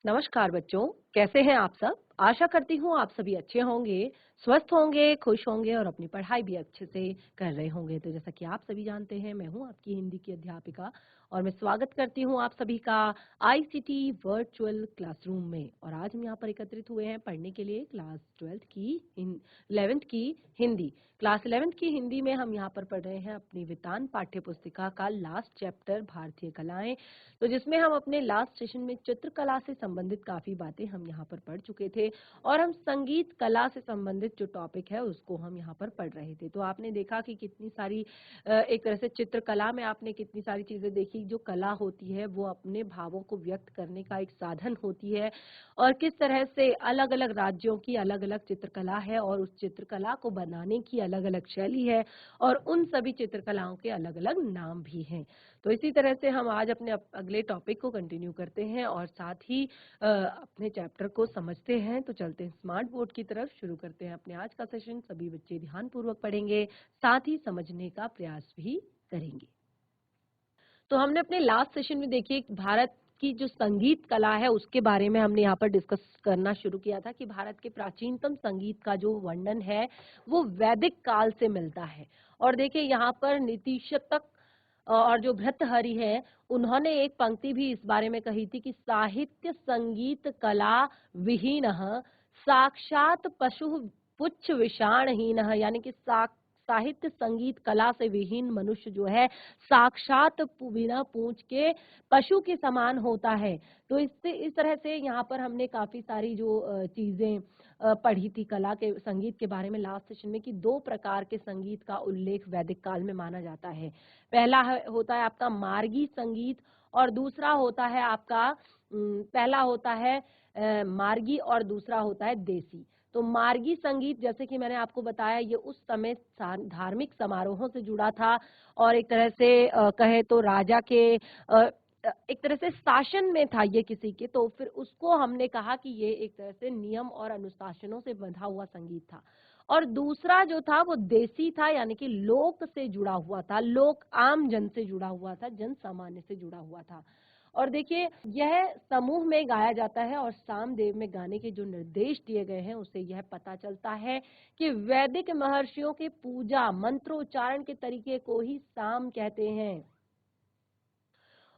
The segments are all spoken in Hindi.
नमस्कार बच्चों, कैसे हैं आप सब? आशा करती हूँ आप सभी अच्छे होंगे, स्वस्थ होंगे, खुश होंगे और अपनी पढ़ाई भी अच्छे से कर रहे होंगे। तो जैसा कि आप सभी जानते हैं, मैं हूँ आपकी हिंदी की अध्यापिका और मैं स्वागत करती हूँ आप सभी का आईसीटी वर्चुअल क्लासरूम में। और आज हम यहाँ पर एकत्रित हुए हैं पढ़ने के लिए क्लास 11th की हिंदी। क्लास 11th की हिंदी में हम यहाँ पर पढ़ रहे हैं अपनी वितान पाठ्य पुस्तिका का लास्ट चैप्टर भारतीय कलाएं। तो जिसमें हम अपने लास्ट सेशन में चित्रकला से संबंधित काफी बातें हम यहाँ पर पढ़ चुके थे और हम संगीत कला से संबंधित जो टॉपिक है उसको हम यहाँ पर पढ़ रहे थे। तो आपने देखा कि कितनी सारी एक तरह से चित्रकला में आपने कितनी सारी चीजें देखी। जो कला होती है वो अपने भावों को व्यक्त करने का एक साधन होती है और किस तरह से अलग अलग राज्यों की अलग अलग चित्रकला है और उस चित्रकला को बनाने की अलग अलग शैली है और उन सभी चित्रकलाओं के अलग अलग नाम भी हैं। तो इसी तरह से हम आज अपने अगले टॉपिक को कंटिन्यू करते हैं और साथ ही अपने चैप्टर को समझते हैं। तो चलते हैं स्मार्ट बोर्ड की तरफ, शुरू करते हैं अपने आज का सेशन। सभी बच्चे ध्यानपूर्वक पढ़ेंगे, साथ ही समझने का प्रयास भी करेंगे। तो हमने अपने लास्ट सेशन में देखिए भारत की जो संगीत कला है उसके बारे में हमने यहाँ पर डिस्कस करना शुरू किया था कि भारत के प्राचीनतम संगीत का जो वर्णन है वो वैदिक काल से मिलता है। और देखिए यहाँ पर नीतिशतक और जो भर्तृहरि है उन्होंने एक पंक्ति भी इस बारे में कही थी कि साहित्य संगीत कला विहीन साक्षात पशु पुच्छ विषाणहीन, यानी कि साहित्य संगीत कला से विहीन मनुष्य जो है साक्षात बिना पूंछ के पशु के समान होता है। तो इससे इस तरह से यहाँ पर हमने काफी सारी जो चीजें पढ़ी थी कला के संगीत के बारे में लास्ट सेशन में, कि दो प्रकार के संगीत का उल्लेख वैदिक काल में माना जाता है। पहला होता है आपका मार्गी संगीत और दूसरा होता है आपका पहला होता है मार्गी और दूसरा होता है देसी। तो मार्गी संगीत, जैसे कि मैंने आपको बताया, ये उस समय धार्मिक समारोहों से जुड़ा था और एक तरह से कहे तो राजा के एक तरह से शासन में था ये किसी के, तो फिर उसको हमने कहा कि ये एक तरह से नियम और अनुशासनों से बंधा हुआ संगीत था। और दूसरा जो था वो देसी था, यानी कि लोक से जुड़ा हुआ था, लोक आम जन से जुड़ा हुआ था, जन सामान्य से जुड़ा हुआ था। और देखिए यह समूह में गाया जाता है और सामदेव में गाने के जो निर्देश दिए गए हैं उससे यह पता चलता है कि वैदिक महर्षियों के पूजा मंत्रोच्चारण के तरीके को ही साम कहते हैं।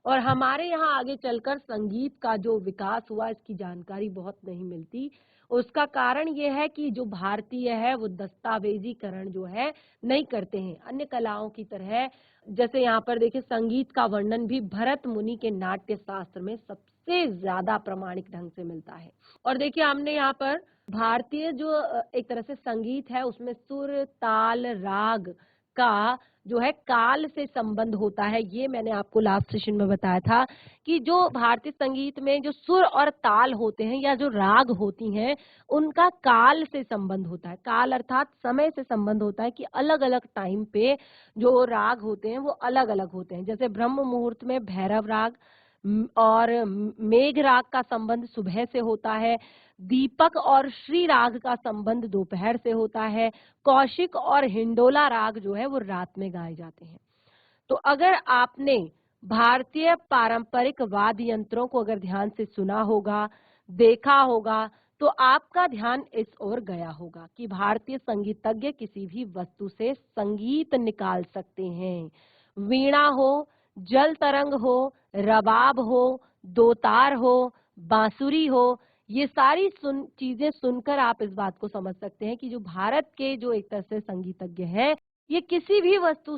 और हमारे यहाँ आगे चलकर संगीत का जो विकास हुआ इसकी जानकारी बहुत नहीं मिलती। उसका कारण ये है कि जो भारतीय है वो दस्तावेजीकरण जो है नहीं करते हैं अन्य कलाओं की तरह। जैसे यहाँ पर देखिए संगीत का वर्णन भी भरत मुनि के नाट्य शास्त्र में सबसे ज्यादा प्रामाणिक ढंग से मिलता है। और देखिए हमने यहाँ पर भारतीय जो एक तरह से संगीत है उसमें सुर ताल राग का जो है काल से संबंध होता है। ये मैंने आपको लास्ट सेशन में बताया था कि जो भारतीय संगीत में जो सुर और ताल होते हैं या जो राग होती हैं उनका काल से संबंध होता है। काल अर्थात समय से संबंध होता है कि अलग अलग टाइम पे जो राग होते हैं वो अलग अलग होते हैं। जैसे ब्रह्म मुहूर्त में भैरव राग और मेघ राग का संबंध सुबह से होता है। दीपक और श्री राग का संबंध दोपहर से होता है। कौशिक और हिंडोला राग जो है वो रात में गाए जाते हैं। तो अगर आपने भारतीय पारंपरिक वाद्य यंत्रों को अगर ध्यान से सुना होगा, देखा होगा, तो आपका ध्यान इस ओर गया होगा कि भारतीय संगीतज्ञ किसी भी वस्तु से संगीत निकाल सकते हैं। वीणा हो, जल तरंग हो, रबाब हो, दोतार हो, बांसुरी हो, ये सारी चीजें सुनकर आप इस बात को समझ सकते हैं कि जो भारत के जो एक तरह से संगीतज्ञ हैं ये किसी भी वस्तु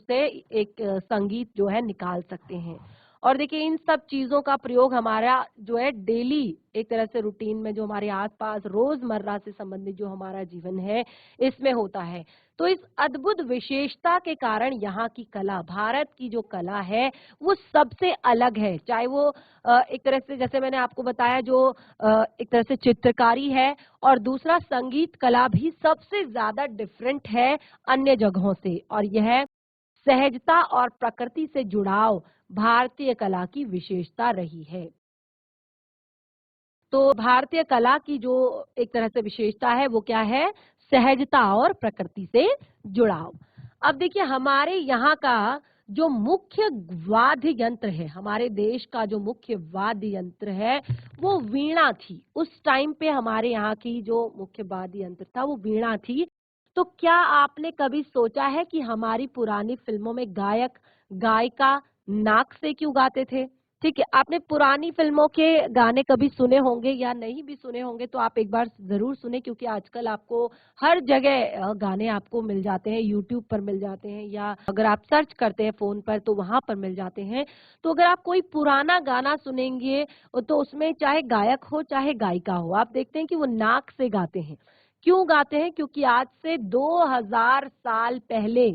से एक संगीत जो है निकाल सकते हैं। और देखिए इन सब चीजों का प्रयोग हमारा जो है डेली एक तरह से रूटीन में जो हमारे आसपास रोजमर्रा से संबंधित जो हमारा जीवन है इसमें होता है। तो इस अद्भुत विशेषता के कारण यहाँ की कला, भारत की जो कला है वो सबसे अलग है। चाहे वो एक तरह से जैसे मैंने आपको बताया जो एक तरह से चित्रकारी है, और दूसरा संगीत कला भी सबसे ज्यादा डिफरेंट है अन्य जगहों से। और यह सहजता और प्रकृति से जुड़ाव भारतीय कला की विशेषता रही है। तो भारतीय कला की जो एक तरह से विशेषता है वो क्या है? सहजता और प्रकृति से जुड़ाव। अब देखिए हमारे यहाँ का जो मुख्य वाद्य यंत्र है, हमारे देश का जो मुख्य वाद्य यंत्र है, वो वीणा थी। उस टाइम पे हमारे यहाँ की जो मुख्य वाद्य यंत्र था, वो वीणा थी। तो क्या आपने कभी सोचा है कि हमारी पुरानी फ़िल्मों में गायक, गायिका नाक से क्यों गाते थे? ठीक है, आपने पुरानी फ़िल्मों के गाने कभी सुने होंगे या नहीं भी सुने होंगे तो आप एक बार ज़रूर सुनें, क्योंकि आजकल आपको हर जगह गाने आपको मिल जाते हैं, यूट्यूब पर मिल जाते हैं या अगर आप सर्च करते हैं फ़ोन पर तो वहाँ पर मिल जाते हैं। तो अगर आप कोई पुराना गाना सुनेंगे तो उसमें चाहे गायक हो, चाहे गायिका हो, आप देखते हैं कि वो नाक से गाते हैं। क्यों गाते हैं? क्योंकि आज से 2000 साल पहले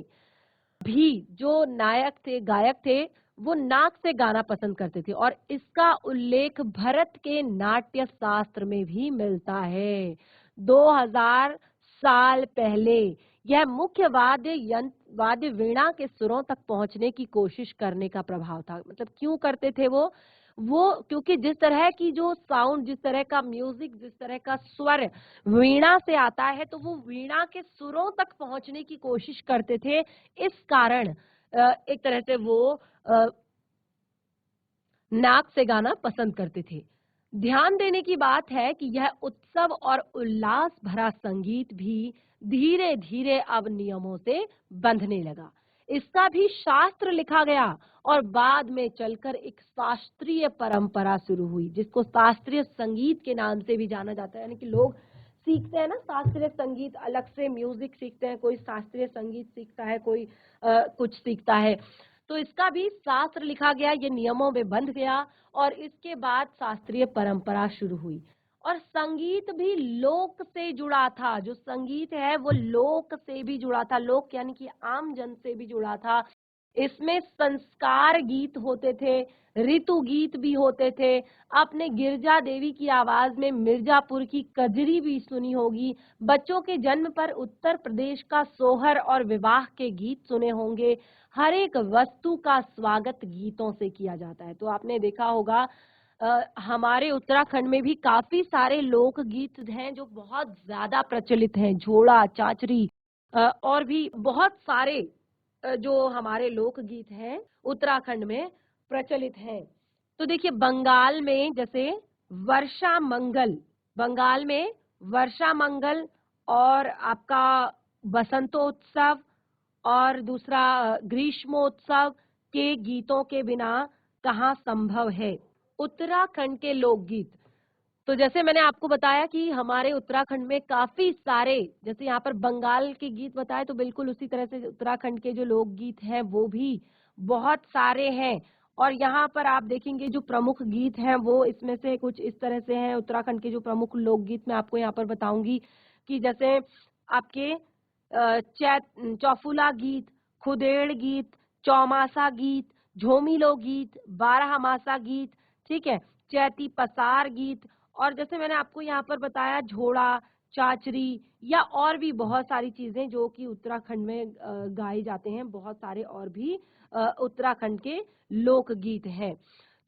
भी जो नायक थे, गायक थे, वो नाक से गाना पसंद करते थे और इसका उल्लेख भरत के नाट्य शास्त्र में भी मिलता है। 2000 साल पहले यह मुख्य वाद्य वीणा के सुरों तक पहुंचने की कोशिश करने का प्रभाव था। मतलब क्यों करते थे वो? वो क्योंकि जिस तरह की जो साउंड, जिस तरह का म्यूजिक, जिस तरह का स्वर वीणा से आता है, तो वो वीणा के सुरों तक पहुंचने की कोशिश करते थे। इस कारण एक तरह से वो अ, नाक से गाना पसंद करते थे। ध्यान देने की बात है कि यह उत्सव और उल्लास भरा संगीत भी धीरे-धीरे अब नियमों से बंधने लगा। इसका भी शास्त्र लिखा गया और बाद में चलकर एक शास्त्रीय परंपरा शुरू हुई, जिसको शास्त्रीय संगीत के नाम से भी जाना जाता है। यानी कि लोग सीखते हैं ना शास्त्रीय संगीत, अलग से म्यूजिक सीखते हैं, कोई शास्त्रीय संगीत सीखता है, कोई कुछ सीखता है। तो इसका भी शास्त्र लिखा गया, ये नियमों में बंध गया और इसके बाद शास्त्रीय परंपरा शुरू हुई। और संगीत भी लोक से जुड़ा था। जो संगीत है वो लोक से भी जुड़ा था। लोक यानी कि आम जन से भी जुड़ा था। इसमें संस्कार गीत होते थे, ऋतु गीत भी होते थे। आपने गिरजा देवी की आवाज में मिर्जापुर की कजरी भी सुनी होगी। बच्चों के जन्म पर उत्तर प्रदेश का सोहर और विवाह के गीत सुने होंगे। हर एक वस्तु का स्वागत गीतों से किया जाता है। तो आपने देखा होगा हमारे उत्तराखंड में भी काफी सारे लोकगीत हैं जो बहुत ज्यादा प्रचलित हैं। झोड़ा, चाचरी और भी बहुत सारे जो हमारे लोकगीत हैं उत्तराखंड में प्रचलित हैं। तो देखिए बंगाल में जैसे वर्षा मंगल, बंगाल में वर्षा मंगल और आपका बसंतोत्सव और दूसरा ग्रीष्मोत्सव के गीतों के बिना कहाँ संभव है। उत्तराखंड के लोकगीत, तो जैसे मैंने आपको बताया कि हमारे उत्तराखंड में काफी सारे, जैसे यहाँ पर बंगाल के गीत बताए तो बिल्कुल उसी तरह से उत्तराखंड के जो लोकगीत हैं वो भी बहुत सारे हैं। और यहाँ पर आप देखेंगे जो प्रमुख गीत हैं वो इसमें से कुछ इस तरह से हैं। उत्तराखंड के जो प्रमुख लोकगीत मैं आपको यहाँ पर बताऊंगी कि जैसे आपके चौफुला गीत, खुदेड़ गीत, चौमासा गीत, झोमिलो गीत, बारहमासा गीत, ठीक है, चैती पसार गीत और जैसे मैंने आपको यहाँ पर बताया झोड़ा, चाचरी या और भी बहुत सारी चीजें जो कि उत्तराखंड में गाए जाते हैं। बहुत सारे और भी उत्तराखंड के लोकगीत हैं।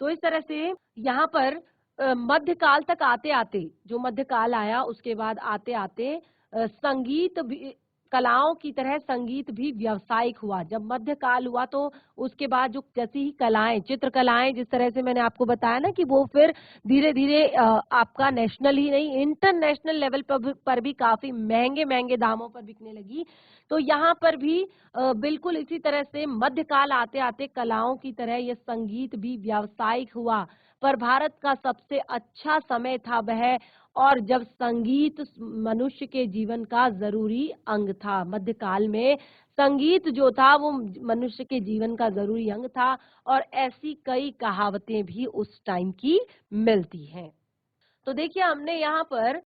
तो इस तरह से यहाँ पर मध्यकाल तक आते-आते, जो मध्यकाल आया उसके बाद आते-आते संगीत भी, कलाओं की तरह संगीत भी व्यावसायिक हुआ। जब मध्यकाल हुआ तो उसके बाद जो जैसी ही कलाएं, चित्रकलाएं, जिस तरह से मैंने आपको बताया ना कि वो फिर धीरे-धीरे आपका नेशनल ही नहीं इंटरनेशनल लेवल पर भी काफी महंगे-महंगे दामों पर बिकने लगी। तो यहाँ पर भी बिल्कुल इसी तरह से मध्यकाल आते-आते कलाओं की तरह ये संगीत भी व्यावसायिक हुआ। पर भारत का सबसे अच्छा समय था वह, और जब संगीत मनुष्य के जीवन का जरूरी अंग था। मध्यकाल में संगीत जो था वो मनुष्य के जीवन का जरूरी अंग था और ऐसी कई कहावतें भी उस टाइम की मिलती हैं। तो देखिए हमने यहाँ पर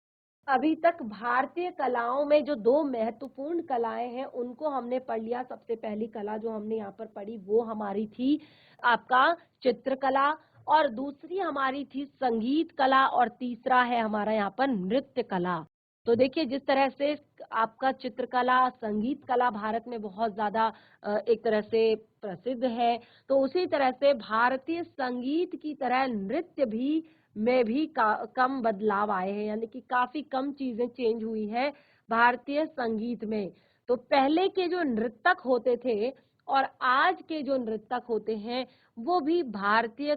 अभी तक भारतीय कलाओं में जो दो महत्वपूर्ण कलाएं हैं उनको हमने पढ़ लिया। सबसे पहली कला जो हमने यहाँ पर पढ़ी वो हमारी थी आपका चित्रकला, और दूसरी हमारी थी संगीत कला, और तीसरा है हमारा यहाँ पर नृत्य कला। तो देखिए जिस तरह से आपका चित्रकला, संगीत कला भारत में बहुत ज्यादा एक तरह से प्रसिद्ध है, तो उसी तरह से भारतीय संगीत की तरह नृत्य भी में भी कम बदलाव आए हैं। यानी कि काफी कम चीजें चेंज हुई है भारतीय संगीत में। तो पहले के जो नृतक होते थे और आज के जो नर्तक होते हैं वो भी भारतीय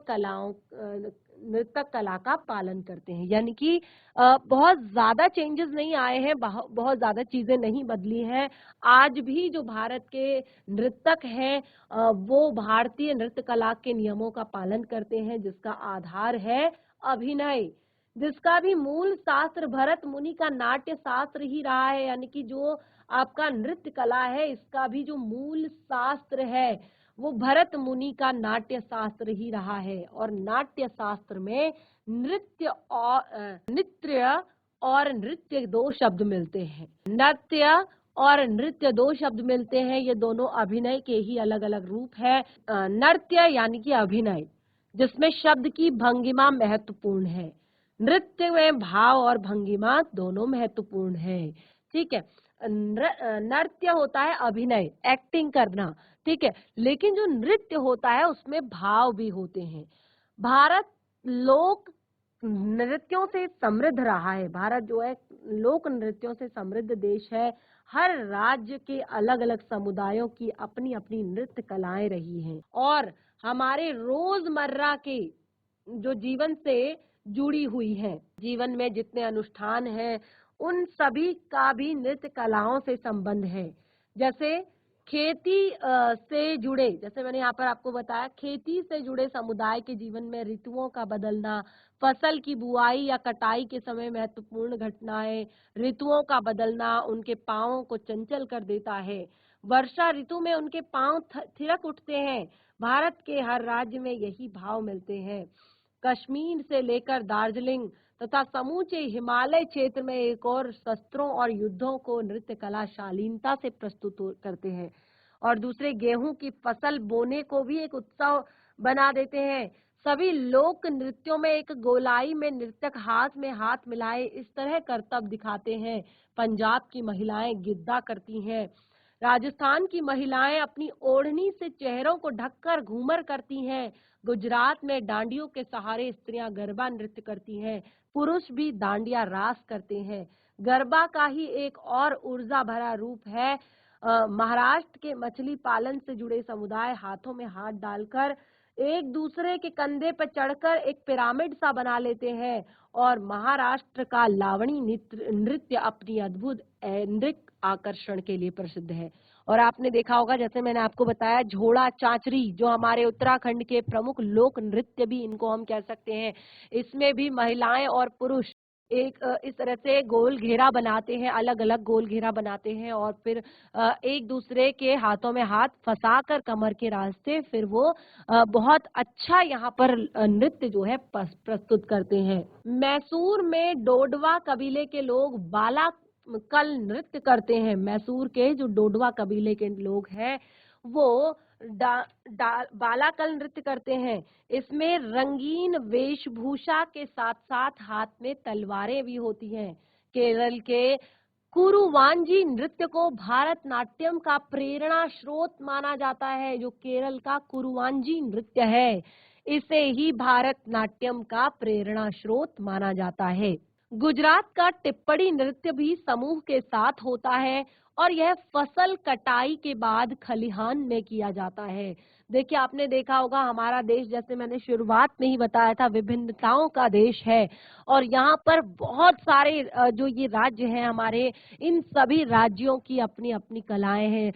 नृत्य कला का पालन करते हैं। यानी कि बहुत ज्यादा चेंजेस नहीं आए हैं, बहुत ज्यादा चीजें नहीं बदली हैं। आज भी जो भारत के नृतक हैं वो भारतीय नृत्य कला के नियमों का पालन करते हैं, जिसका आधार है अभिनय, जिसका भी मूल शास्त्र भरत मुनि का नाट्य शास्त्र ही रहा है। यानी कि जो आपका नृत्य कला है इसका भी जो मूल शास्त्र है वो भरत मुनि का नाट्य शास्त्र ही रहा है। और नाट्य शास्त्र में नृत्य दो शब्द मिलते हैं। नृत्य और नृत्य दो शब्द मिलते हैं, ये दोनों अभिनय के ही अलग अलग रूप है। नृत्य यानी कि अभिनय, जिसमें शब्द की भंगिमा महत्वपूर्ण है। नृत्य में भाव और भंगिमा दोनों महत्वपूर्ण है। ठीक है, नृत्य होता है अभिनय, एक्टिंग करना, ठीक है, लेकिन जो नृत्य होता है उसमें भाव भी होते हैं। भारत लोक नृत्यों से समृद्ध रहा है। भारत जो है लोक नृत्यों से समृद्ध देश है। हर राज्य के अलग अलग समुदायों की अपनी अपनी नृत्य कलाएं रही हैं और हमारे रोजमर्रा के जो जीवन से जुड़ी हुई है। जीवन में जितने अनुष्ठान हैं उन सभी का भी नृत्य कलाओं से संबंध है। जैसे खेती से जुड़े, जैसे मैंने यहाँ पर आपको बताया, खेती से जुड़े समुदाय के जीवन में ऋतुओं का बदलना, फसल की बुआई या कटाई के समय महत्वपूर्ण घटनाएं, ऋतुओं का बदलना उनके पांवों को चंचल कर देता है। वर्षा ऋतु में उनके पांव थिरक उठते हैं। भारत के हर राज्य में यही भाव मिलते हैं। कश्मीर से लेकर दार्जिलिंग तथा समूचे हिमालय क्षेत्र में एक और शस्त्रों और युद्धों को नृत्य कला शालीनता से प्रस्तुत करते हैं। और दूसरे गेहूं की फसल बोने को भी एक उत्सव बना देते हैं। सभी लोक नृत्यों में एक गोलाई में नृतक हाथ में हाथ मिलाए इस तरह करतब दिखाते हैं। पंजाब की महिलाएं गिद्दा करती हैं। राजस्थान की महिलाएं अपनी ओढ़नी से चेहरों को ढककर घूमर करती हैं। गुजरात में डांडियों के सहारे स्त्रियां गरबा नृत्य करती हैं। पुरुष भी डांडिया रास करते हैं। गरबा का ही एक और ऊर्जा भरा रूप है। महाराष्ट्र के मछली पालन से जुड़े समुदाय हाथों में हाथ डालकर एक दूसरे के कंधे पर चढ़कर एक पिरामिड सा बना लेते हैं। और महाराष्ट्र का लावणी नृत्य अपनी अद्भुत नृत्य आकर्षण के लिए प्रसिद्ध है। और आपने देखा होगा, जैसे मैंने आपको बताया, झोड़ा चांचरी जो हमारे उत्तराखंड के प्रमुख लोक नृत्य भी इनको हम कह सकते हैं। इसमें भी महिलाएं और पुरुष एक इस तरह से गोल घेरा बनाते हैं, अलग अलग गोल घेरा बनाते हैं और फिर एक दूसरे के हाथों में हाथ फंसाकर कमर के रास्ते फिर वो बहुत अच्छा यहाँ पर नृत्य जो है प्रस्तुत करते हैं। मैसूर में डोडवा कबीले के लोग बालाकल नृत्य करते हैं। मैसूर के जो डोडवा कबीले के लोग हैं वो बालाकल नृत्य करते हैं। इसमें रंगीन वेशभूषा के साथ साथ हाथ में तलवारें भी होती हैं। केरल के कुरुवांजी नृत्य को भारतनाट्यम का प्रेरणा स्रोत माना जाता है। जो केरल का कुरुवांजी नृत्य है इसे ही भारतनाट्यम का प्रेरणा स्रोत माना जाता है। गुजरात का टिप्पणी नृत्य भी समूह के साथ होता है और यह फसल कटाई के बाद खलिहान में किया जाता है। देखिए, आपने देखा होगा हमारा देश, जैसे मैंने शुरुआत में ही बताया था, विभिन्नताओं का देश है और यहाँ पर बहुत सारे जो ये राज्य हैं हमारे, इन सभी राज्यों की अपनी अपनी कलाएं हैं,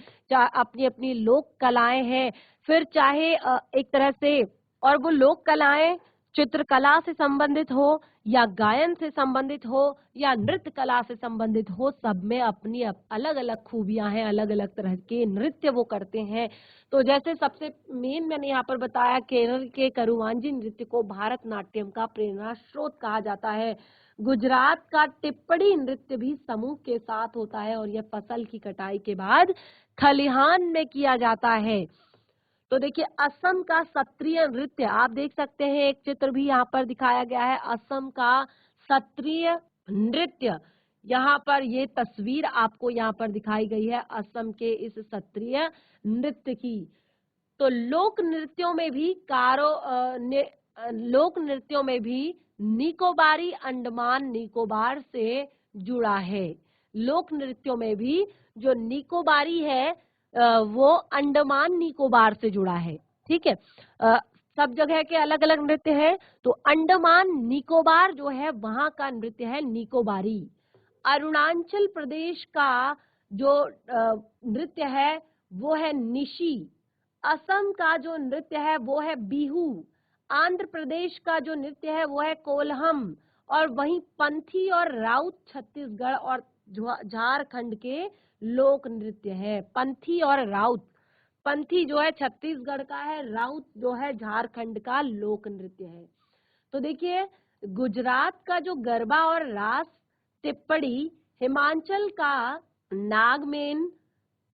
अपनी अपनी लोक कलाएं हैं। फिर चाहे एक तरह से, और वो लोक कलाएं चित्रकला से संबंधित हो या गायन से संबंधित हो या नृत्य कला से संबंधित हो, सब में अपनी अलग अलग खूबियां हैं, अलग अलग तरह के नृत्य वो करते हैं। तो जैसे सबसे मेन मैंने यहाँ पर बताया, केरल के करुवांजी नृत्य को भारतनाट्यम का प्रेरणा स्रोत कहा जाता है। गुजरात का टिप्पणी नृत्य भी समूह के साथ होता है और यह फसल की कटाई के बाद खलिहान में किया जाता है। तो देखिए, असम का सत्रीय नृत्य आप देख सकते हैं, एक चित्र भी यहाँ पर दिखाया गया है असम का सत्रीय नृत्य। यहाँ पर ये तस्वीर आपको यहाँ पर दिखाई गई है असम के इस सत्रीय नृत्य की। तो लोक नृत्यों में भी लोक नृत्यों में भी निकोबारी अंडमान निकोबार से जुड़ा है। लोक नृत्यों में भी जो निकोबारी है वो अंडमान निकोबार से जुड़ा है। ठीक है, सब जगह के अलग अलग नृत्य है, तो अंडमान निकोबार जो है वहां का नृत्य है निकोबारी। अरुणाचल प्रदेश का जो नृत्य है वो है निशी। असम का जो नृत्य है वो है बिहू। आंध्र प्रदेश का जो नृत्य है वो है कोलहम। और वहीं पंथी और राउत छत्तीसगढ़ और झारखंड के लोक नृत्य है। पंथी और राउत, पंथी जो है छत्तीसगढ़ का है, राउत जो है झारखंड का लोक नृत्य है। तो देखिए, गुजरात का जो गरबा और रास टिप्पणी, हिमाचल का नागमेन,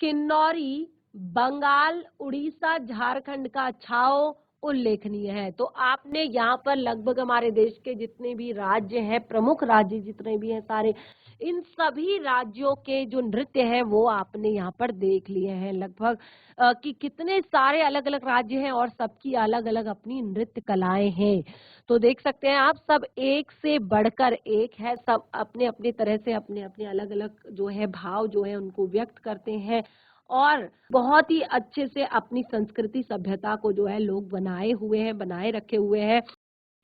किन्नौरी, बंगाल, उड़ीसा, झारखंड का छाओ उल्लेखनीय है। तो आपने यहाँ पर लगभग हमारे देश के जितने भी राज्य हैं, प्रमुख राज्य जितने भी हैं सारे, इन सभी राज्यों के जो नृत्य हैं वो आपने यहाँ पर देख लिए हैं लगभग, कि कितने सारे अलग अलग राज्य हैं और सबकी अलग अलग अपनी नृत्य कलाएं हैं। तो देख सकते हैं आप, सब एक से बढ़कर एक है, सब अपने अपने तरह से अपने अपने अलग अलग जो है भाव जो है उनको व्यक्त करते हैं और बहुत ही अच्छे से अपनी संस्कृति सभ्यता को जो है लोग बनाए हुए हैं, बनाए रखे हुए हैं।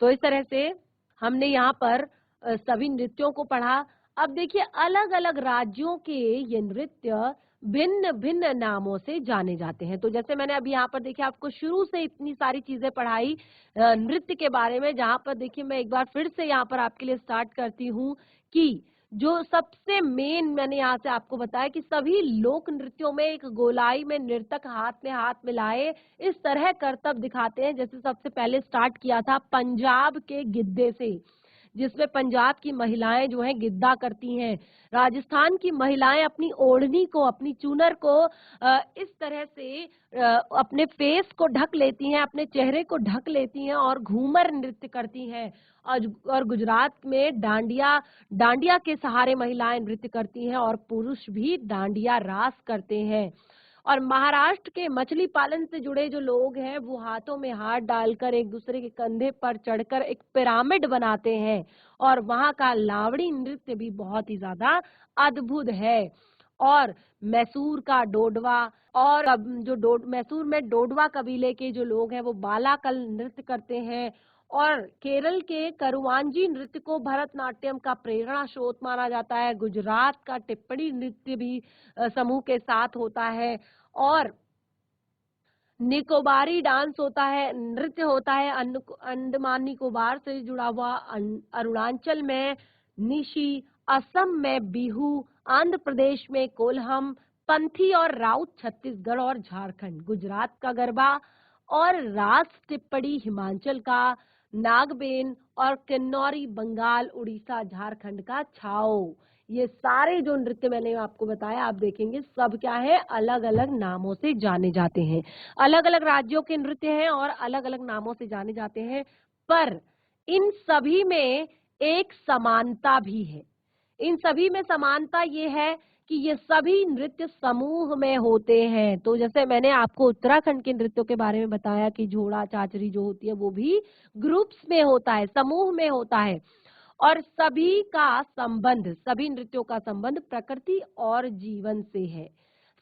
तो इस तरह से हमने यहाँ पर सभी नृत्यों को पढ़ा। अब देखिए, अलग अलग राज्यों के ये नृत्य भिन्न भिन्न नामों से जाने जाते हैं। तो जैसे मैंने अभी यहाँ पर देखिए आपको शुरू से इतनी सारी चीजें पढ़ाई नृत्य के बारे में, जहाँ पर देखिए मैं एक बार फिर से यहाँ पर आपके लिए स्टार्ट करती हूँ कि जो सबसे मेन मैंने यहाँ से आपको बताया कि सभी लोक नृत्यों में एक गोलाई में नर्तक हाथ में हाथ मिलाए इस तरह करतब दिखाते हैं। जैसे सबसे पहले स्टार्ट किया था पंजाब के गिद्दे से, जिसमें पंजाब की महिलाएं जो हैं गिद्दा करती हैं। राजस्थान की महिलाएं अपनी ओढ़नी को, अपनी चूनर को इस तरह से अपने फेस को ढक लेती हैं, अपने चेहरे को ढक लेती हैं और घूमर नृत्य करती हैं। और गुजरात में डांडिया, डांडिया के सहारे महिलाएं नृत्य करती हैं और पुरुष भी डांडिया रास करते हैं। और महाराष्ट्र के मछली पालन से जुड़े जो लोग हैं वो हाथों में हाथ डालकर एक दूसरे के कंधे पर चढ़कर एक पिरामिड बनाते हैं। और वहां का लावड़ी नृत्य भी बहुत ही ज्यादा अद्भुत है। और मैसूर का डोडवा, और मैसूर में डोडवा कबीले के जो लोग हैं वो बालाकल नृत्य करते हैं। और केरल के करुवांजी नृत्य को भरतनाट्यम का प्रेरणा स्रोत माना जाता है। गुजरात का टिप्पणी नृत्य भी समूह के साथ होता है। और निकोबारी डांस होता है, नृत्य होता है अंडमान निकोबार से जुड़ा हुआ। अरुणाचल में निशी, असम में बिहू, आंध्र प्रदेश में कोलहम, पंथी और राउत छत्तीसगढ़ और झारखंड, गुजरात का गरबा और रास टिप्पणी हिमाचल का, नागबेन और किन्नौरी बंगाल, उड़ीसा, झारखंड का छाओ। ये सारे जो नृत्य मैंने आपको बताया, आप देखेंगे सब क्या है, अलग अलग नामों से जाने जाते हैं। अलग अलग राज्यों के नृत्य हैं और अलग अलग नामों से जाने जाते हैं, पर इन सभी में एक समानता भी है। इन सभी में समानता ये है कि ये सभी नृत्य समूह में होते हैं। तो जैसे मैंने आपको उत्तराखंड के नृत्यों के बारे में बताया कि झोड़ा चाचरी जो होती है वो भी ग्रुप्स में होता है, समूह में होता है। और सभी का संबंध, सभी नृत्यों का संबंध प्रकृति और जीवन से है।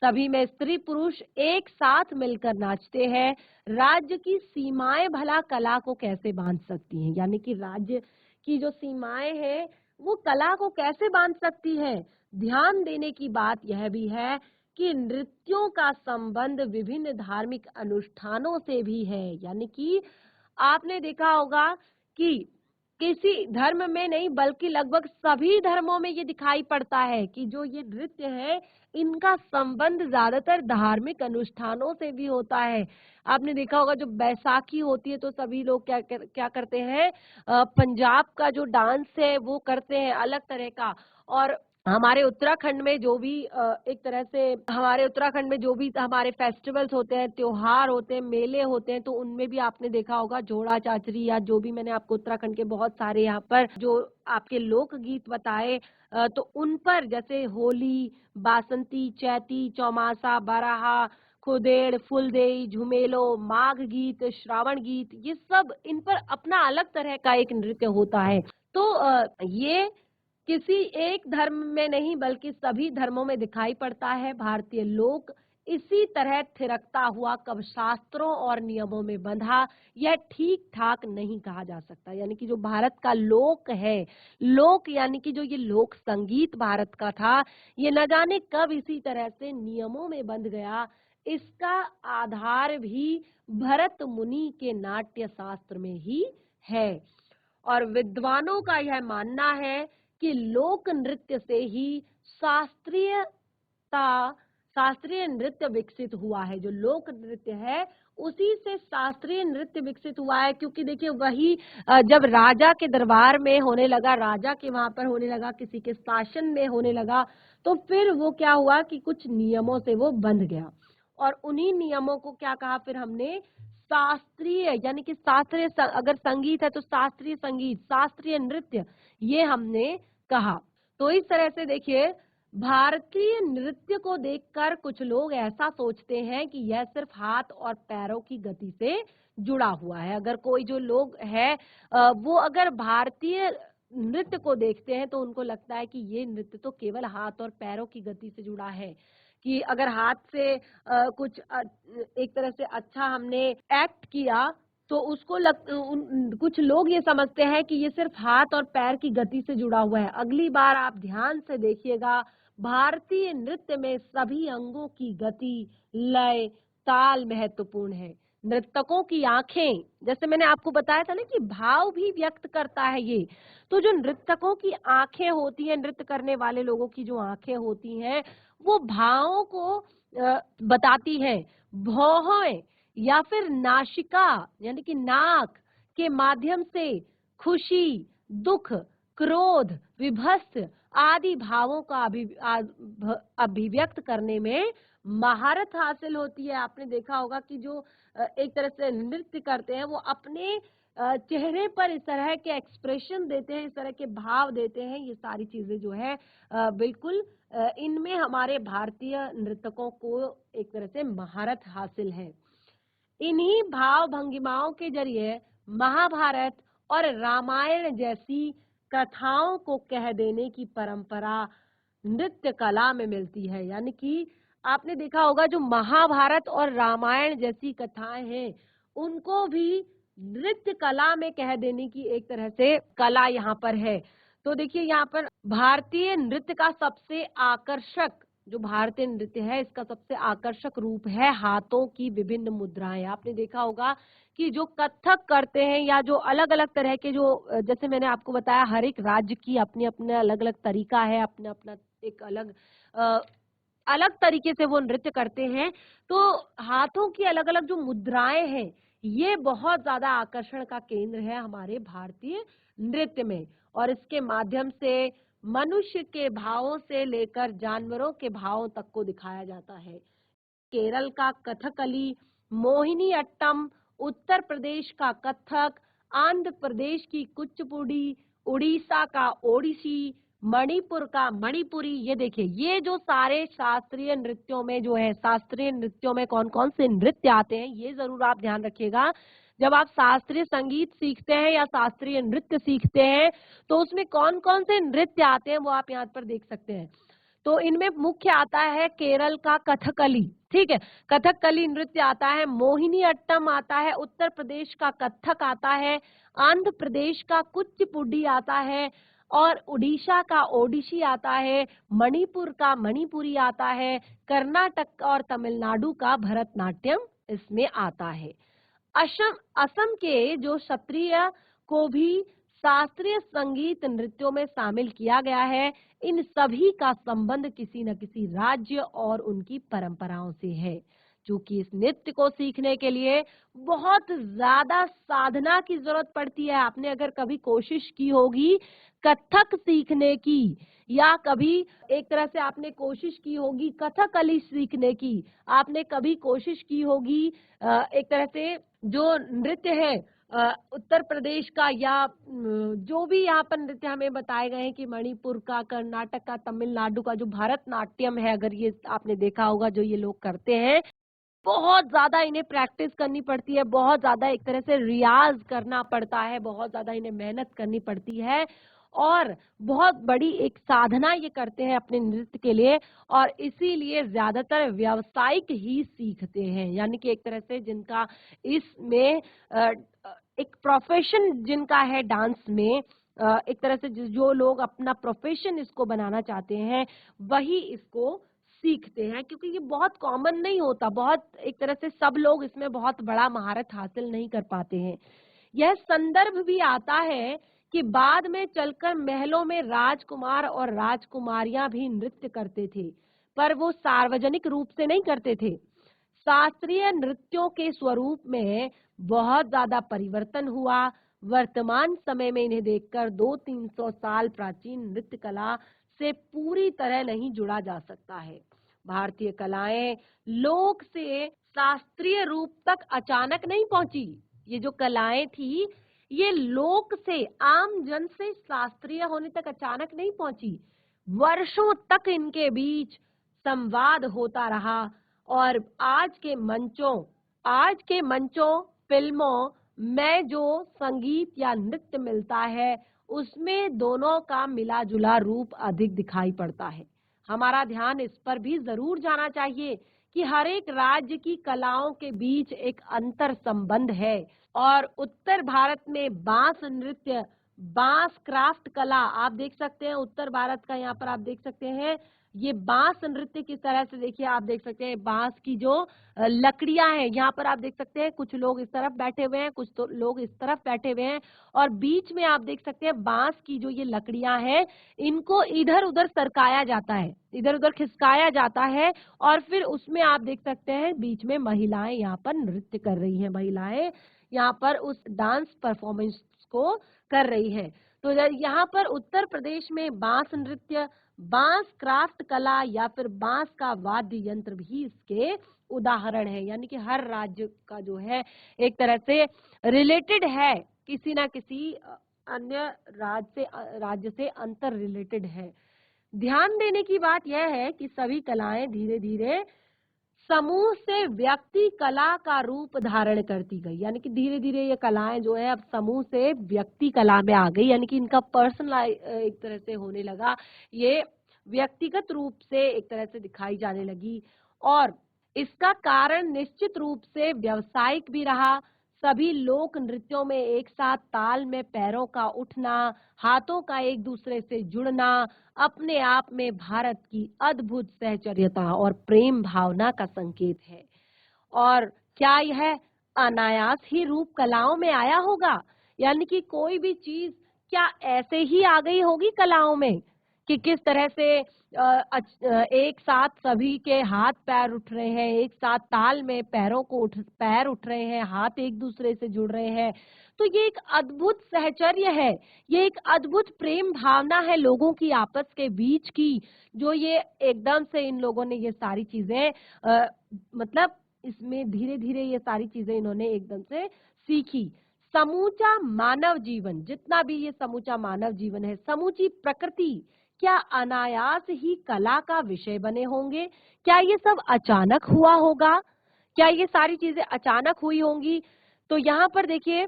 सभी में स्त्री पुरुष एक साथ मिलकर नाचते हैं। राज्य की सीमाएं भला कला को कैसे बांध सकती हैं, यानी कि राज्य की जो सीमाएं हैं वो कला को कैसे बांध सकती है। ध्यान देने की बात यह भी है कि नृत्यों का संबंध विभिन्न धार्मिक अनुष्ठानों से भी है। यानी कि आपने देखा होगा कि किसी धर्म में नहीं बल्कि लगभग सभी धर्मों में ये दिखाई पड़ता है कि जो ये नृत्य है इनका संबंध ज्यादातर धार्मिक अनुष्ठानों से भी होता है। आपने देखा होगा जो बैसाखी होती है तो सभी लोग क्या करते हैं, पंजाब का जो डांस है वो करते हैं अलग तरह का। और हमारे उत्तराखंड में जो भी एक तरह से हमारे उत्तराखंड में जो भी हमारे फेस्टिवल्स होते हैं, त्योहार होते हैं, मेले होते हैं, तो उनमें भी आपने देखा होगा जोड़ा चाचरी या जो भी मैंने आपको उत्तराखंड के बहुत सारे यहाँ पर जो आपके लोक गीत बताए, तो उन पर जैसे होली, बासंती, चैती, चौमासा, बाराहा, खुदेड़, फुलदेई, झुमेलो, माघ गीत, श्रावण गीत, ये सब इन पर अपना अलग तरह का एक नृत्य होता है। तो ये किसी एक धर्म में नहीं बल्कि सभी धर्मों में दिखाई पड़ता है। भारतीय लोक इसी तरह थिरकता हुआ कब शास्त्रों और नियमों में बंधा, यह ठीक ठाक नहीं कहा जा सकता। यानी कि जो भारत का लोक है, लोक यानी कि जो ये लोक संगीत भारत का था, ये न जाने कब इसी तरह से नियमों में बंध गया। इसका आधार भी भरत मुनि के नाट्य शास्त्र में ही है। और विद्वानों का यह मानना है कि लोक नृत्य से ही शास्त्रीय नृत्य विकसित हुआ है। जो लोक नृत्य है उसी से शास्त्रीय नृत्य विकसित हुआ है, क्योंकि देखिए वही जब राजा के दरबार में होने लगा, राजा के वहां पर होने लगा, किसी के शासन में होने लगा, तो फिर वो क्या हुआ कि कुछ नियमों से वो बंध गया। और उन्हीं नियमों को क्या कहा फिर हमने, शास्त्रीय, यानी कि शास्त्रीय, अगर संगीत है तो शास्त्रीय संगीत, शास्त्रीय नृत्य, ये हमने कहा। तो इस तरह से देखिए भारतीय नृत्य को देखकर कुछ लोग ऐसा सोचते हैं कि यह सिर्फ हाथ और पैरों की गति से जुड़ा हुआ है। अगर कोई जो लोग है वो अगर भारतीय नृत्य को देखते हैं तो उनको लगता है कि ये नृत्य तो केवल हाथ और पैरों की गति से जुड़ा है, कि अगर हाथ से कुछ एक तरह से अच्छा हमने एक्ट किया तो उसको कुछ लोग ये समझते हैं कि ये सिर्फ हाथ और पैर की गति से जुड़ा हुआ है। अगली बार आप ध्यान से देखिएगा, भारतीय नृत्य में सभी अंगों की गति, लय, ताल महत्वपूर्ण है। नर्तकों की आंखें, जैसे मैंने आपको बताया था ना कि भाव भी व्यक्त करता है ये, तो जो नर्तकों की आंखें होती हैं, नृत्य करने वाले लोगों की जो आंखें होती हैं, वो भावों को बताती हैं। भौहें या फिर नासिका यानी कि नाक के माध्यम से खुशी, दुख, क्रोध, विभत्स आदि भावों का अभिव्यक्त करने में महारत हासिल होती है। आपने देखा होगा कि जो एक तरह से नृत्य करते हैं वो अपने चेहरे पर इस तरह के एक्सप्रेशन देते हैं, इस तरह के भाव देते हैं। ये सारी चीजें जो है बिल्कुल इनमें हमारे भारतीय नृतकों को एक तरह से महारत हासिल है। इन्हीं भाव भंगिमाओं के जरिए महाभारत और रामायण जैसी कथाओं को कह देने की परंपरा नृत्य कला में मिलती है। यानी कि आपने देखा होगा जो महाभारत और रामायण जैसी कथाएं हैं उनको भी नृत्य कला में कह देने की एक तरह से कला यहाँ पर है। तो देखिए यहाँ पर भारतीय नृत्य का सबसे आकर्षक, जो भारतीय नृत्य है इसका सबसे आकर्षक रूप है हाथों की विभिन्न मुद्राएं। आपने देखा होगा कि जो कथक करते हैं या जो अलग अलग तरह के जो जैसे मैंने आपको बताया हर एक राज्य की अपने अपने अलग अलग तरीका है, अपना अपना एक अलग अलग तरीके से वो नृत्य करते हैं। तो हाथों की अलग अलग जो मुद्राएं हैं ये बहुत ज्यादा आकर्षण का केंद्र है हमारे भारतीय नृत्य में, और इसके माध्यम से मनुष्य के भावों से लेकर जानवरों के भावों तक को दिखाया जाता है। केरल का कथकली, मोहिनी अट्टम, उत्तर प्रदेश का कथक, आंध्र प्रदेश की कुचिपुड़ी, उड़ीसा का ओडिसी, मणिपुर का मणिपुरी, ये देखिए ये जो सारे शास्त्रीय नृत्यों में जो है, शास्त्रीय नृत्यों में कौन कौन से नृत्य आते हैं ये जरूर आप ध्यान रखिएगा। जब आप शास्त्रीय संगीत सीखते हैं या शास्त्रीय नृत्य सीखते हैं तो उसमें कौन कौन से नृत्य आते हैं वो आप यहाँ पर देख सकते हैं। तो इनमें मुख्य आता है केरल का कथकली, ठीक है, कथकली नृत्य आता है, मोहिनी अट्टम आता है, उत्तर प्रदेश का कथक आता है, आंध्र प्रदेश का कुचिपुड़ी आता है, और उड़ीसा का ओडिसी आता है, मणिपुर का मणिपुरी आता है, कर्नाटक और तमिलनाडु का भरतनाट्यम इसमें आता है। असम के जो क्षत्रिय को भी शास्त्रीय संगीत नृत्यों में शामिल किया गया है। इन सभी का संबंध किसी न किसी राज्य और उनकी परंपराओं से है, जो कि इस नृत्य को सीखने के लिए बहुत ज्यादा साधना की जरूरत पड़ती है। आपने अगर कभी कोशिश की होगी कथक सीखने की, या कभी एक तरह से आपने कोशिश की होगी कथकली सीखने की, आपने कभी कोशिश की होगी एक तरह से जो नृत्य है उत्तर प्रदेश का, या जो भी यहाँ पर नृत्य हमें बताए गए हैं कि मणिपुर का, कर्नाटक का, तमिलनाडु का जो भरतनाट्यम है, अगर ये आपने देखा होगा जो ये लोग करते हैं, बहुत ज्यादा इन्हें प्रैक्टिस करनी पड़ती है, बहुत ज्यादा एक तरह से रियाज करना पड़ता है, बहुत ज्यादा इन्हें मेहनत करनी पड़ती है। और बहुत बड़ी एक साधना ये करते हैं अपने नृत्य के लिए, और इसीलिए ज्यादातर व्यावसायिक ही सीखते हैं, यानी कि एक तरह से जिनका इसमें एक प्रोफेशन जिनका है डांस में, एक तरह से जो लोग अपना प्रोफेशन इसको बनाना चाहते हैं वही इसको सीखते हैं, क्योंकि ये बहुत कॉमन नहीं होता, बहुत एक तरह से सब लोग इसमें बहुत बड़ा महारत हासिल नहीं कर पाते हैं। यह संदर्भ भी आता है कि बाद में चलकर महलों में राजकुमार और राजकुमारियां भी नृत्य करते थे, पर वो सार्वजनिक रूप से नहीं करते थे। शास्त्रीय नृत्यों के स्वरूप में बहुत ज्यादा परिवर्तन हुआ। वर्तमान समय में इन्हें देखकर 200-300 साल प्राचीन नृत्य कला से पूरी तरह नहीं जुड़ा जा सकता है। भारतीय कलाएं लोक से शास्त्रीय रूप तक अचानक नहीं पहुंची। ये जो कलाएं थी, ये लोक से, आम जन से शास्त्रीय होने तक अचानक नहीं पहुंची। वर्षों तक इनके बीच संवाद होता रहा, और आज के मंचों, फिल्मों में जो संगीत या नृत्य मिलता है, उसमें दोनों का मिला जुला रूप अधिक दिखाई पड़ता है। हमारा ध्यान इस पर भी जरूर जाना चाहिए कि हर एक राज्य की कलाओं के बीच एक अंतर संबंध है, और उत्तर भारत में बांस नृत्य, बांस क्राफ्ट कला आप देख सकते हैं। उत्तर भारत का यहाँ पर आप देख सकते हैं, ये बांस नृत्य किस तरह से, देखिए आप देख सकते हैं बांस की जो लकड़ियां हैं, यहाँ पर आप देख सकते हैं कुछ लोग इस तरफ बैठे हुए हैं, कुछ तो लोग इस तरफ बैठे हुए हैं, और बीच में आप देख सकते हैं बांस की जो ये लकड़ियां हैं, इनको इधर उधर सरकाया जाता है, इधर उधर खिसकाया जाता है, और फिर उसमें आप देख सकते हैं बीच में महिलाएं यहाँ पर नृत्य कर रही हैं। महिलाएं यहाँ पर उस डांस परफॉर्मेंस को कर रही है। तो यहाँ पर उत्तर प्रदेश में बांस नृत्य, बांस क्राफ्ट कला या फिर बांस का वाद्य यंत्र भी इसके उदाहरण है, यानी कि हर राज्य का जो है एक तरह से रिलेटेड है, किसी ना किसी अन्य राज्य से अंतर रिलेटेड है। ध्यान देने की बात यह है कि सभी कलाएं धीरे धीरे समूह से व्यक्ति कला का रूप धारण करती गई, यानी कि धीरे धीरे ये कलाएं जो है अब समूह से व्यक्ति कला में आ गई, यानी कि इनका पर्सनल एक तरह से होने लगा, ये व्यक्तिगत रूप से एक तरह से दिखाई जाने लगी। और इसका कारण निश्चित रूप से व्यावसायिक भी रहा। सभी लोक नृत्यों में एक साथ ताल में पैरों का उठना, हाथों का एक दूसरे से जुड़ना अपने आप में भारत की अद्भुत सहचर्यता और प्रेम भावना का संकेत है। और क्या यह अनायास ही रूप कलाओं में आया होगा, यानी कि कोई भी चीज क्या ऐसे ही आ गई होगी कलाओं में कि किस तरह से एक साथ सभी के हाथ पैर उठ रहे हैं, एक साथ ताल में पैर उठ रहे हैं, हाथ एक दूसरे से जुड़ रहे हैं। तो ये एक अद्भुत सहचर्य है, ये एक अद्भुत प्रेम भावना है लोगों की आपस के बीच की, जो ये एकदम से इन लोगों ने ये सारी चीजें मतलब इसमें धीरे धीरे ये सारी चीजें इन्होंने एकदम से सीखी। समूचा मानव जीवन, जितना भी ये समूचा मानव जीवन है, समूची प्रकृति, क्या अनायास ही कला का विषय बने होंगे? क्या ये सब अचानक हुआ होगा? क्या ये सारी चीजें अचानक हुई होंगी? तो यहाँ पर देखिए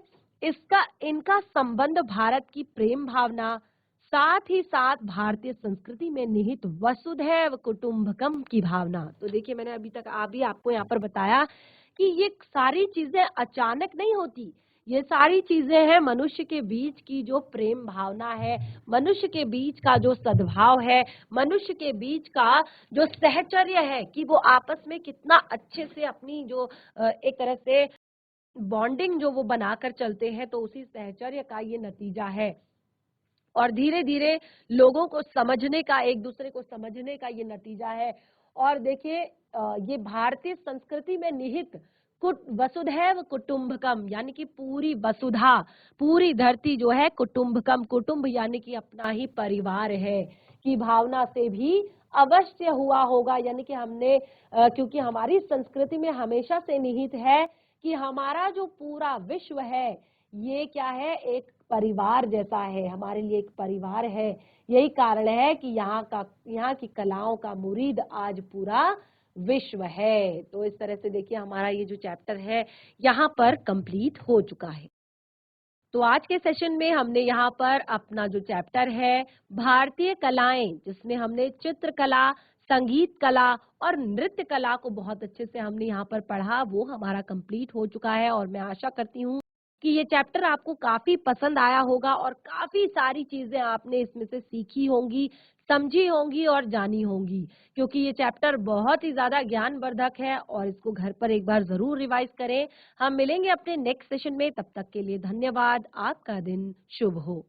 इनका संबंध भारत की प्रेम भावना, साथ ही साथ भारतीय संस्कृति में निहित वसुधैव कुटुंबकम की भावना। तो देखिए मैंने अभी आपको यहाँ पर बताया कि ये सारी चीजें अचानक नहीं होती, ये सारी चीजें हैं मनुष्य के बीच की जो प्रेम भावना है, मनुष्य के बीच का जो सद्भाव है, मनुष्य के बीच का जो सहचर्य है, कि वो आपस में कितना अच्छे से अपनी जो एक तरह से बॉन्डिंग जो वो बनाकर चलते हैं, तो उसी सहचर्य का ये नतीजा है। और धीरे धीरे लोगों को समझने का, एक दूसरे को समझने का ये नतीजा है। और देखिए ये भारतीय संस्कृति में निहित वसुधैव कुटुंबकम, यानी कि पूरी वसुधा, पूरी धरती जो है कुटुंबकम, कुटुंब यानी कि अपना ही परिवार है, की भावना से भी अवश्य हुआ होगा। यानी कि हमने क्योंकि हमारी संस्कृति में हमेशा से निहित है कि हमारा जो पूरा विश्व है ये क्या है, एक परिवार जैसा है, हमारे लिए एक परिवार है। यही कारण है कि यहाँ की कलाओं का मुरीद आज पूरा विश्व है। तो इस तरह से देखिए हमारा ये जो चैप्टर है यहाँ पर कंप्लीट हो चुका है। तो आज के सेशन में हमने यहाँ पर अपना जो चैप्टर है भारतीय कलाएं, जिसमें हमने चित्रकला, संगीत कला और नृत्य कला को बहुत अच्छे से हमने यहाँ पर पढ़ा, वो हमारा कंप्लीट हो चुका है और मैं आशा करती हूँ कि ये चैप्टर आपको काफ़ी पसंद आया होगा और काफ़ी सारी चीज़ें आपने इसमें से सीखी होंगी, समझी होंगी और जानी होंगी। क्योंकि ये चैप्टर बहुत ही ज़्यादा ज्ञानवर्धक है और इसको घर पर एक बार ज़रूर रिवाइज़ करें। हम मिलेंगे अपने नेक्स्ट सेशन में, तब तक के लिए धन्यवाद। आपका दिन शुभ हो।